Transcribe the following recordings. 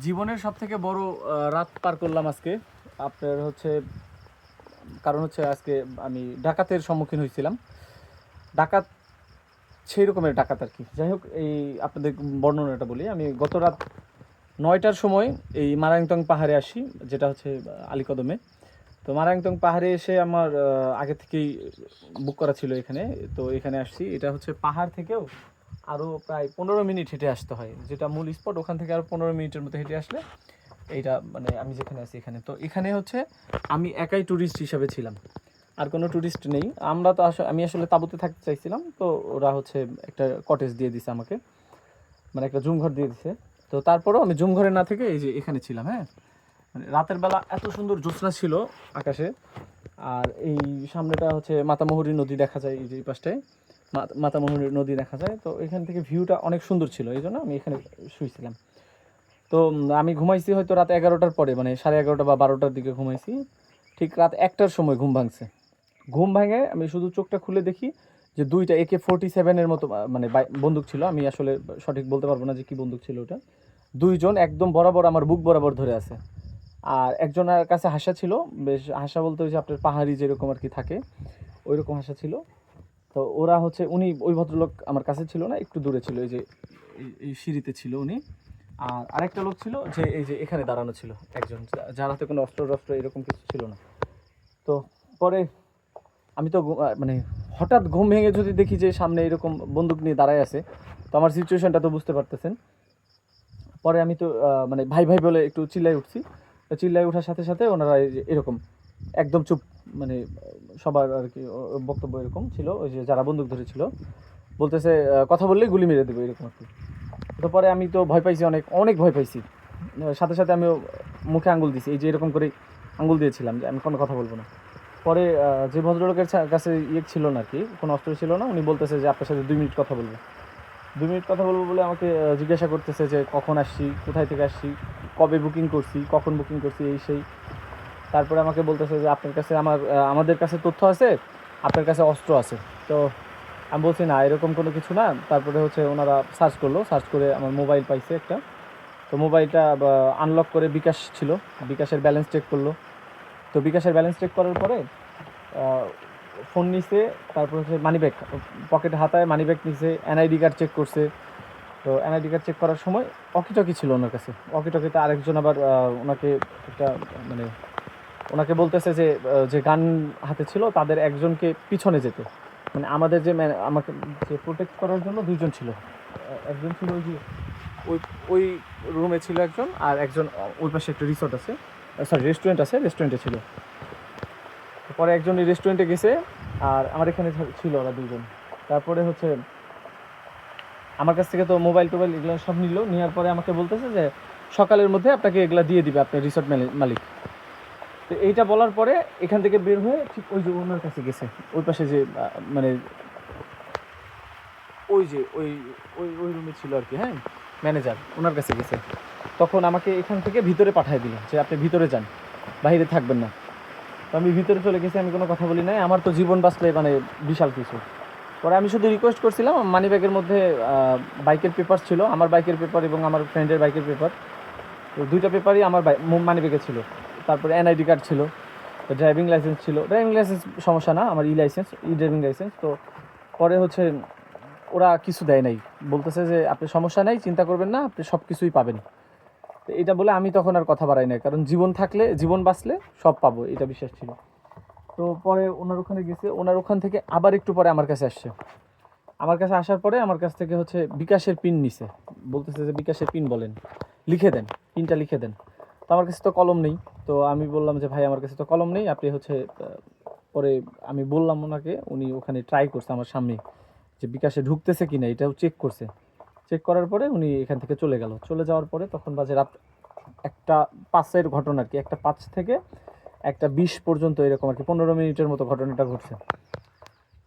জীবনের সবথেকে বড় রাত পার করলাম আজকে। আপনার হচ্ছে কারণ হচ্ছে আজকে আমি ডাকাতের সম্মুখীন হয়েছিলাম। ডাকাত সেই রকমের ডাকাত আর কি। যাই হোক, এই আপনাদের বর্ণনাটা বলি। আমি গত রাত 9টার সময় এই মারাংতং পাহাড়ে আসি, যেটা হচ্ছে আলীকদমে। তো মারাংতং পাহাড়ে এসে আমার আগে থেকেই বুক করা ছিল এখানে। তো এখানে আসছি। এটা হচ্ছে পাহাড় থেকেও আরও প্রায় 15 মিনিট হেঁটে আসতে হয়, যেটা মূল স্পট। ওখান থেকে আরও 15 মিনিটের মতো হেঁটে আসলে এইটা মানে আমি যেখানে আছি এখানে। তো এখানে হচ্ছে আমি একাই ট্যুরিস্ট হিসাবে ছিলাম, আর কোনো ট্যুরিস্ট নেই। আমরা তো আমি আসলে তাঁবুতে থাকতে চাইছিলাম, তো ওরা হচ্ছে একটা কটেজ দিয়ে দিছে আমাকে, মানে একটা জুম ঘর দিয়ে দিছে। তো তারপরেও আমি জুম ঘরে না থেকে এই যে এখানে ছিলাম। হ্যাঁ, মানে রাতের বেলা এত সুন্দর জ্যোৎস্না ছিল আকাশে। আর এই সামনেটা হচ্ছে মাতামুহুরী নদী দেখা যায়, এই যে এই পাশটায় মাতামুহুরী নদী দেখা যায়। তো এখান থেকে ভিউটা অনেক সুন্দর ছিল, এই জন্য আমি এখানে শুয়েছিলাম। তো আমি ঘুমাইছি হয়তো রাত 11টার পরে, মানে 11:30 বা 12টার দিকে ঘুমাইছি। ঠিক রাত 1টার সময় ঘুম ভাঙছে। ঘুম ভাঙে আমি শুধু চোখটা খুলে দেখি যে দুইটা AK-47 মতো মানে বন্দুক ছিল। আমি আসলে সঠিক বলতে পারবো না যে কি বন্দুক ছিল ওটা। দুইজন একদম বরাবর আমার বুক বরাবর ধরে আছে। আর একজনের কাছে হাসা ছিল, বেশ হাসা বলতে ওই যে আপনার পাহাড়ি যেরকম আর কি থাকে ওই রকম হাসা ছিল। তো ওরা হচ্ছে, উনি ওই ভদ্রলোক আমার কাছে ছিল না, একটু দূরে ছিল, এই যে এই সিঁড়িতে ছিল উনি। আর আরেকটা লোক ছিল যে এই যে এখানে দাঁড়ানো ছিল, একজন যার হাতে কোনো অস্ত্র এরকম কিছু ছিল না। তো পরে আমি তো মানে হঠাৎ ঘুম ভেঙে যদি দেখি যে সামনে এরকম বন্দুক নিয়ে দাঁড়ায় আছে, তো আমার সিচুয়েশনটা তো বুঝতে পারতেছেন। পরে আমি তো মানে ভাই ভাই বলে একটু চিল্লাই উঠছি। তো চিল্লাই ওঠার সাথে সাথে ওনারা এরকম একদম চুপ, মানে সবার আর কি বক্তব্য এরকম ছিল, ওই যে যারা বন্দুক ধরেছিল বলতেছে কথা বললেই গুলি মেরে দেবো এরকম আর কি। তো পরে আমি তো ভয় পাইছি, অনেক অনেক ভয় পাইছি। সাথে সাথে আমিও মুখে আঙ্গুল দিছি, এই যে এরকম করে আঙ্গুল দিয়েছিলাম যে আমি কোনো কথা বলবো না। পরে যে ভদ্রলোকের কাছে ছিল না আর কি, কোনো অস্ত্র ছিল না, উনি বলতেছে যে আপনার সাথে 2 মিনিট কথা বলবো। 2 মিনিট কথা বলবো বলে আমাকে জিজ্ঞাসা করতেছে যে কখন আসছি, কোথায় থেকে আসছি, কবে বুকিং করছি, কখন বুকিং করছি, এই সেই। তারপরে আমাকে বলতেছে যে আপনার কাছে আমাদের কাছে তথ্য আছে, আপনার কাছে অস্ত্র আছে। তো আমি বলছি না, এরকম কোনো কিছু না। তারপরে হচ্ছে ওনারা সার্চ করলো, সার্চ করে আমার মোবাইল পাইছে একটা। তো মোবাইলটা আনলক করে বিকাশ ছিল, বিকাশের ব্যালেন্স চেক করলো। তো বিকাশের ব্যালেন্স চেক করার পরে ফোন নিছে, তারপর হচ্ছে মানিব্যাগ, পকেটে হাতায় মানিব্যাগ নিছে, এনআইডি কার্ড চেক করছে। তো এনআইডি কার্ড চেক করার সময় অকিটকি ছিল ওনার কাছে। অকিটকিতে আরেকজন আবার ওনাকে একটা মানে ওনাকে বলতেছে যে যে গান হাতে ছিল তাদের একজনকে পিছনে যেতে, মানে আমাদের যে আমাকে যে প্রোটেক্ট করার জন্য দুইজন ছিল। একজন ছিল ওই যে ওই ওই রুমে ছিল একজন, আর একজন ওই পাশে একটা রিসোর্ট আছে, সরি রেস্টুরেন্ট আছে, রেস্টুরেন্টে ছিল। পরে একজন এই রেস্টুরেন্টে গেছে, আর আমার এখানে ছিল ওরা দুজন। তারপরে হচ্ছে আমার কাছ থেকে তো মোবাইল টোবাইল এগুলো সব নিল, নেওয়ার পরে আমাকে বলতেছে যে সকালের মধ্যে আপনাকে এগুলা দিয়ে দিবে আপনার রিসোর্ট মালিক। তো এইটা বলার পরে এখান থেকে বের হয়ে ঠিক ওই যে ওনার কাছে গেছে, ওই পাশে যে মানে ওই যে ওই ওই ওই রুমে ছিল আর কি। হ্যাঁ, ম্যানেজার, ওনার কাছে গেছে। তখন আমাকে এখান থেকে ভিতরে পাঠিয়ে দিল যে আপনি ভিতরে যান, বাইরে থাকবেন না। তো আমি ভিতরে চলে গেছি, আমি কোনো কথা বলি নাই। আমার তো জীবন বাঁচলে মানে বিশাল কিছু। পরে আমি শুধু রিকোয়েস্ট করছিলাম, মানি ব্যাগের মধ্যে বাইকের পেপার ছিল, আমার বাইকের পেপার এবং আমার ফ্রেন্ডের বাইকের পেপার। তো দুইটা পেপারই আমার মানি ব্যাগে ছিল। তারপরে এনআইডি কার্ড ছিল, ড্রাইভিং লাইসেন্স ছিল। ড্রাইভিং লাইসেন্স সমস্যা না, আমার ড্রাইভিং লাইসেন্স। তো পরে হচ্ছে ওরা কিছু দেয় নাই, বলতেছে যে আপনি সমস্যা নাই, চিন্তা করবেন না, আপনি সব কিছুই পাবেন। তো এটা বলে আমি তখন আর কথা বাড়াই নাই, কারণ জীবন থাকলে, জীবন বাঁচলে সব পাবো, এটা বিশ্বাস ছিল। তো পরে ওনার ওখানে গেছে, ওনার ওখান থেকে আবার একটু পরে আমার কাছে আসছে। আমার কাছে আসার পরে আমার কাছ থেকে হচ্ছে বিকাশের পিন নিছে, বলতেছে যে বিকাশের পিন বলেন, লিখে দেন, পিনটা লিখে দেন। তো আমার কাছে তো কলম নেই। তো আমি বললাম যে ভাই আমার কাছে তো কলম নেই, আপনি হচ্ছে পরে আমি বললাম ওনাকে, উনি ওখানে ট্রাই করছে আমার সামনে যে বিকাশে ঢুকতেছে কিনা এটাও চেক করছে। চেক করার পরে উনি এখান থেকে চলে গেল। চলে যাওয়ার পরে তখন বাজে রাত 1:05 ঘটনা আর কি, 1:05 থেকে 1:20 পর্যন্ত এরকম আর কি, 15 মিনিটের মতো ঘটনাটা ঘটছে।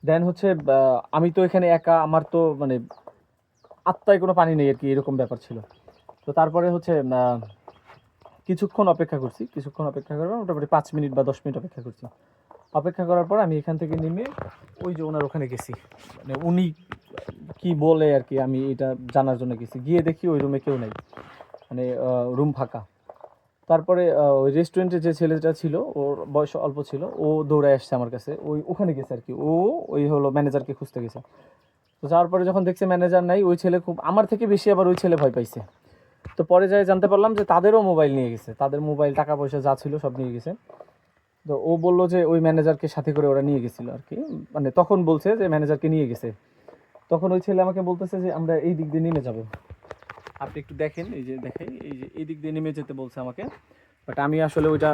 দেন হচ্ছে আমি তো এখানে একা, আমার তো মানে আত্মায় কোনো পানি নেই আর কি, এরকম ব্যাপার ছিল। তো তারপরে হচ্ছে কিছুক্ষণ অপেক্ষা করছি, কিছুক্ষণ অপেক্ষা করার মোটামুটি 5 মিনিট বা 10 মিনিট অপেক্ষা করছি। অপেক্ষা করার পর আমি এখান থেকে নেমে ওই যে ওনার ওখানে গেছি, মানে উনি কি বলে আর কি, আমি এটা জানার জন্য গেছি। গিয়ে দেখি ওই রুমে কেউ নেই। মানে রুম ফাঁকা। তারপরে ওই রেস্টুরেন্টে যে ছেলেটা ছিল, ওর বয়স অল্প ছিল, ও দৌড়ে আসছে আমার কাছে, ওখানে গেছে আর কি, ওই হলো ম্যানেজারকে খুঁজতে গেছে। তো যাওয়ার পরে যখন দেখছে ম্যানেজার নাই, ওই ছেলে খুব আমার থেকে বেশি আবার ওই ছেলে ভয় পাইছে। তো পরে যাই জানতে পারলাম যে তাদেরও মোবাইল নিয়ে গেছে, তাদের মোবাইল টাকা পয়সা যা ছিল সব নিয়ে গেছে। তো ও বললো যে ওই ম্যানেজারকে সাথে করে ওরা নিয়ে গেছিলো আর কি, মানে তখন বলছে যে ম্যানেজারকে নিয়ে গেছে। তখন ওই ছেলে আমাকে বলতেছে যে আমরা এই দিক দিয়ে নেমে যাব, আপনি একটু দেখেন, এই যে দেখেন, এই যে এই দিক দিয়ে নেমে যেতে বলছে আমাকে। বাট আমি আসলে ওইটা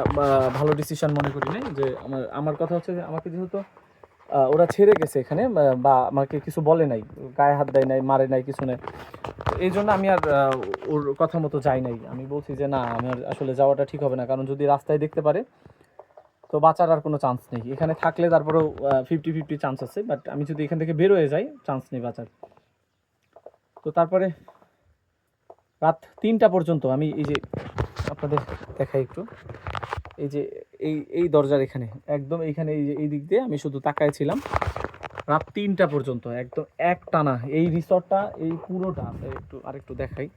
ভালো ডিসিশন মনে করি নাই। যে আমার কথা হচ্ছে যে আমাকে যেহেতু ওরা ছেড়ে গেছে এখানে, বা আমাকে কিছু বলে নাই, গায়ে হাত দেয় নাই, মারে নাই, কিছু নেই, এই জন্য আমি আর ওর কথা মতো যাই নাই। আমি বলছি যে না, আমার আসলে যাওয়াটা ঠিক হবে না, কারণ যদি রাস্তায় দেখতে পারে তো বাঁচার আর কোনো চান্স নেই। এখানে থাকলে তারপরেও 50-50 চান্স আছে, বাট আমি যদি এখান থেকে বের হয়ে যাই চান্স নেই বাঁচার। তো তারপরে রাত 3টা পর্যন্ত আমি, এই যে আপনাদের দেখাই একটু, এই যে এই দরজার এখানে একদম এইখানে, এই যে এই দিক দিয়ে আমি শুধু তাকায় ছিলাম রাত 3টা পর্যন্ত, একদম এক টানা। এই রিসর্টটা এই পুরোটা আরেকটু দেখাই,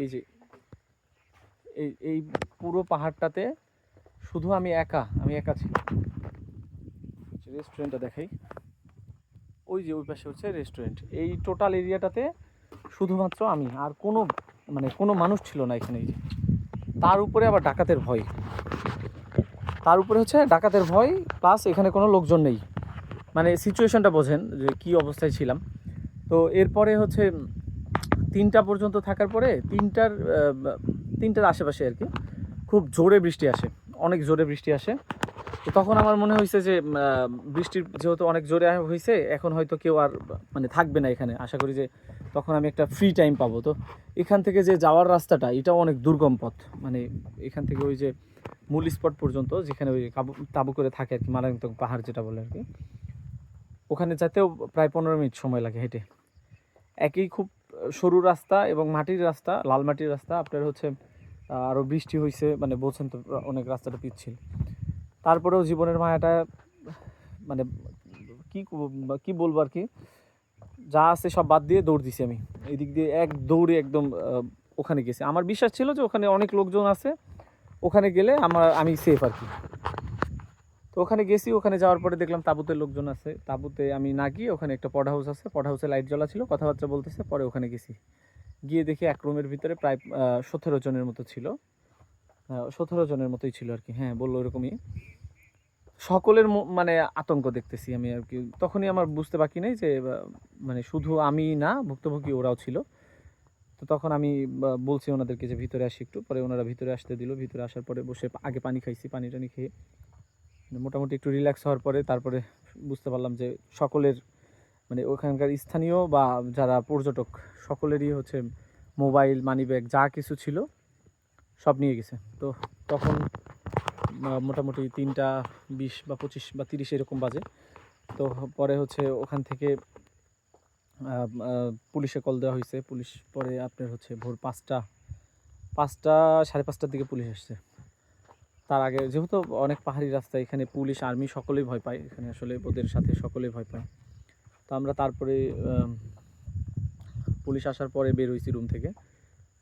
এই যে এই পুরো পাহাড়টাতে শুধু আমি একা ছিলাম। রেস্টুরেন্টটা দেখাই, ওই যে ওই পাশে হচ্ছে রেস্টুরেন্ট। এই টোটাল এরিয়াটাতে শুধুমাত্র আমি, আর কোনো মানুষ ছিল না এখানে। এই যে তার উপরে আবার ডাকাতের ভয়, প্লাস এখানে কোনো লোকজন নেই। মানে সিচুয়েশনটা বোঝেন যে কী অবস্থায় ছিলাম। তো এরপরে হচ্ছে 3টা পর্যন্ত থাকার পরে, তিনটার আশেপাশে আর কি, খুব জোরে বৃষ্টি আসে, অনেক জোরে বৃষ্টি আসে। তো তখন আমার মনে হয়েছে যে বৃষ্টির যেহেতু অনেক জোরে হয়েছে, এখন হয়তো কেউ আর মানে থাকবে না এখানে, আশা করি যে তখন আমি একটা ফ্রি টাইম পাবো। তো এখান থেকে যে যাওয়ার রাস্তাটা, এটাও অনেক দুর্গম পথ, মানে এখান থেকে ওই যে মূল স্পট পর্যন্ত, যেখানে ওই তাবু করে থাকে আর কি, মারাংতং পাহাড় যেটা বলে আর কি, ওখানে যেতেও প্রায় 15 মিনিট সময় লাগে হেঁটে। একই খুব সরু রাস্তা এবং মাটির রাস্তা, লাল মাটির রাস্তা। আপনার হচ্ছে আরও বৃষ্টি হয়েছে, মানে বলছেন তো অনেক রাস্তাটা পিচ্ছিল। তারপরেও জীবনের মায়াটা, মানে কি বলবো আর কি, যা আছে সব বাদ দিয়ে দৌড় দিছি আমি। এই দিক দিয়ে এক দৌড়ে একদম ওখানে গেছি। আমার বিশ্বাস ছিল যে ওখানে অনেক লোকজন আছে, ওখানে গেলে আমি সেফ আর কি। তো ওখানে গেছি, ওখানে যাওয়ার পরে দেখলাম তাঁবুতে লোকজন আছে। তাঁবুতে আমি না গিয়ে ওখানে একটা পড হাউস আছে, পড হাউসে লাইট জ্বলা ছিল, কথাবার্তা বলতেছে। পরে ওখানে গেছি, গিয়ে দেখি এক রুমের ভিতরে প্রায় 17 জনের মতো ছিল, 17 জনের মতোই ছিল আর কি। হ্যাঁ, বললো এরকমই। সকলের মানে আতঙ্ক দেখতেছি আমি আর কি। তখনই আমার বুঝতে বাকি নেই যে মানে শুধু আমি না, ভুক্তভোগী ওরাও ছিল। তো তখন আমি বলছি ওনাদেরকে যে ভিতরে আসি একটু, পরে ওনারা ভিতরে আসতে দিল। ভিতরে আসার পরে বসে আগে পানি খাইছি, পানি টানি খেয়ে মোটামুটি একটু রিল্যাক্স হওয়ার পরে তারপরে বুঝতে পারলাম যে সকলের, মানে ওখানকার স্থানীয় বা যারা পর্যটক, সকলেরই হচ্ছে মোবাইল, মানিব্যাগ যা কিছু ছিল সব নিয়ে গেছে। তো তখন মোটামুটি 3টা 20 বা 25 বা 30 এরকম বাজে। তো পরে হচ্ছে ওখান থেকে পুলিশে কল দেওয়া হয়েছে। পুলিশ পরে আপনার হচ্ছে ভোর 5টা 5:30টার দিকে পুলিশ আসছে। তার আগে যেহেতু অনেক পাহাড়ি রাস্তা, এখানে পুলিশ আর্মি সকলেই ভয় পায়, এখানে আসলে ওদের সাথে সকলেই ভয় পায়। তো আমরা তারপরে পুলিশ আসার পরে বের হয়েছি রুম থেকে।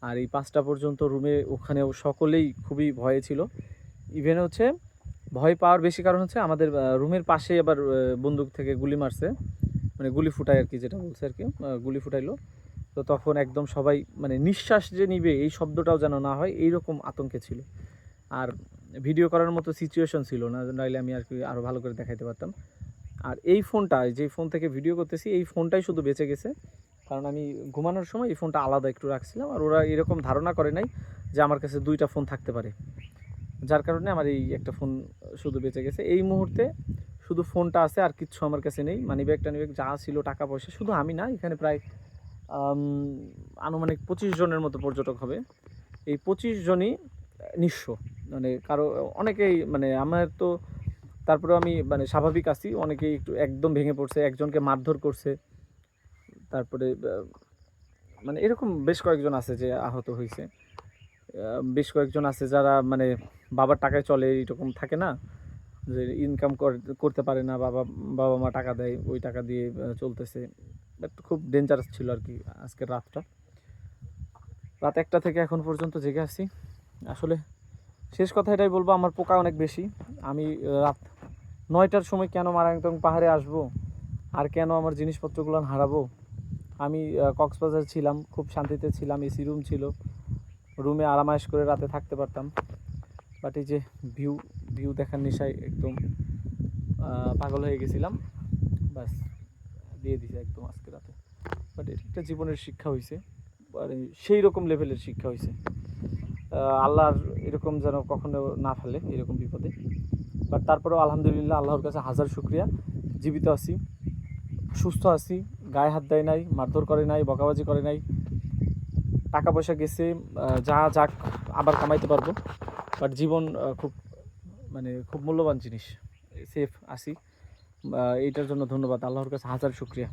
আর এই 5টা পর্যন্ত রুমে ওখানেও সকলেই খুবই ভয়ে ছিল। ইভেন হচ্ছে ভয় পাওয়ার বেশি কারণ হচ্ছে আমাদের রুমের পাশে আবার বন্দুক থেকে গুলি মারছে, মানে গুলি ফুটায় আর কি, যেটা বলছে আর কি, গুলি ফুটাইলো। তো তখন একদম সবাই মানে নিঃশ্বাস যে নিবে এই শব্দটাও যেন না হয়, এইরকম আতঙ্কে ছিল। আর ভিডিও করার মতো সিচুয়েশন ছিল না, নাহলে আমি আর কি আরও ভালো করে দেখাইতে পারতাম। আর এই ফোনটা, যে ফোন থেকে ভিডিও করতেছি, এই ফোনটাই শুধু বেঁচে গেছে, কারণ আমি ঘুমানোর সময় এই ফোনটা আলাদা একটু রাখছিলাম। আর ওরা এরকম ধারণা করে নাই যে আমার কাছে 2টা ফোন থাকতে পারে, যার কারণে আমার এই একটা ফোন শুধু বেঁচে গেছে। এই মুহূর্তে শুধু ফোনটা আছে, আর কিচ্ছু আমার কাছে নেই। মানিব্যাগ টানিব্যাগ যা ছিল, টাকা পয়সা, শুধু আমি না, এখানে প্রায় আনুমানিক 25 জনের মতো পর্যটক হবে। এই 25 জনই নিঃস্ব, মানে কারো অনেকেই, মানে আমার তো তারপরেও আমি মানে স্বাভাবিক আছি, অনেকেই একটু একদম ভেঙে পড়ছে, একজনকে মারধর করছে। তারপরে মানে এরকম বেশ কয়েকজন আছে যে আহত হয়েছে, বেশ কয়েকজন আছে যারা মানে বাবার টাকায় চলে, এইরকম থাকে না যে ইনকাম করতে পারে না, বাবা মা টাকা দেয়, ওই টাকা দিয়ে চলতেছে। বাট খুব ডেঞ্জারাস ছিল আর কি আজকের রাতটা। রাত 1টা থেকে এখন পর্যন্ত জেগে আছি। আসলে শেষ কথা এটাই বলবো, আমার পোকা অনেক বেশি। আমি রাত 9টার সময় কেন মারাংতং পাহাড়ে আসবো আর কেন আমার জিনিসপত্রগুলো হারাবো? আমি কক্সবাজার ছিলাম, খুব শান্তিতে ছিলাম, এসি রুম ছিল, রুমে আরামায়েশ করে রাতে থাকতে পারতাম। বাট এই যে ভিউ ভিউ দেখার নেশায় একদম পাগল হয়ে গেছিলাম, বাস দিয়ে দিছে একদম আজকে রাতে। বাট এটা একটা জীবনের শিক্ষা হয়েছে, মানে সেই রকম লেভেলের শিক্ষা হয়েছে। আল্লাহর এরকম যেন কখনো না ফেলে এরকম বিপদে। বাট তারপরেও আলহামদুলিল্লাহ, আল্লাহর কাছে হাজার শুকরিয়া, জীবিত আছি, সুস্থ আছি, গায়ে হাত দেয় নাই, মারধর করে নাই, বকাবাজি করে নাই। টাকা পয়সা গেছে, যা যাক আবার কামাইতে পারবো। বাট জীবন খুব মানে খুব মূল্যবান জিনিস, সেফ আছি। এইটার জন্য ধন্যবাদ, আল্লাহর কাছে হাজার শুকরিয়া।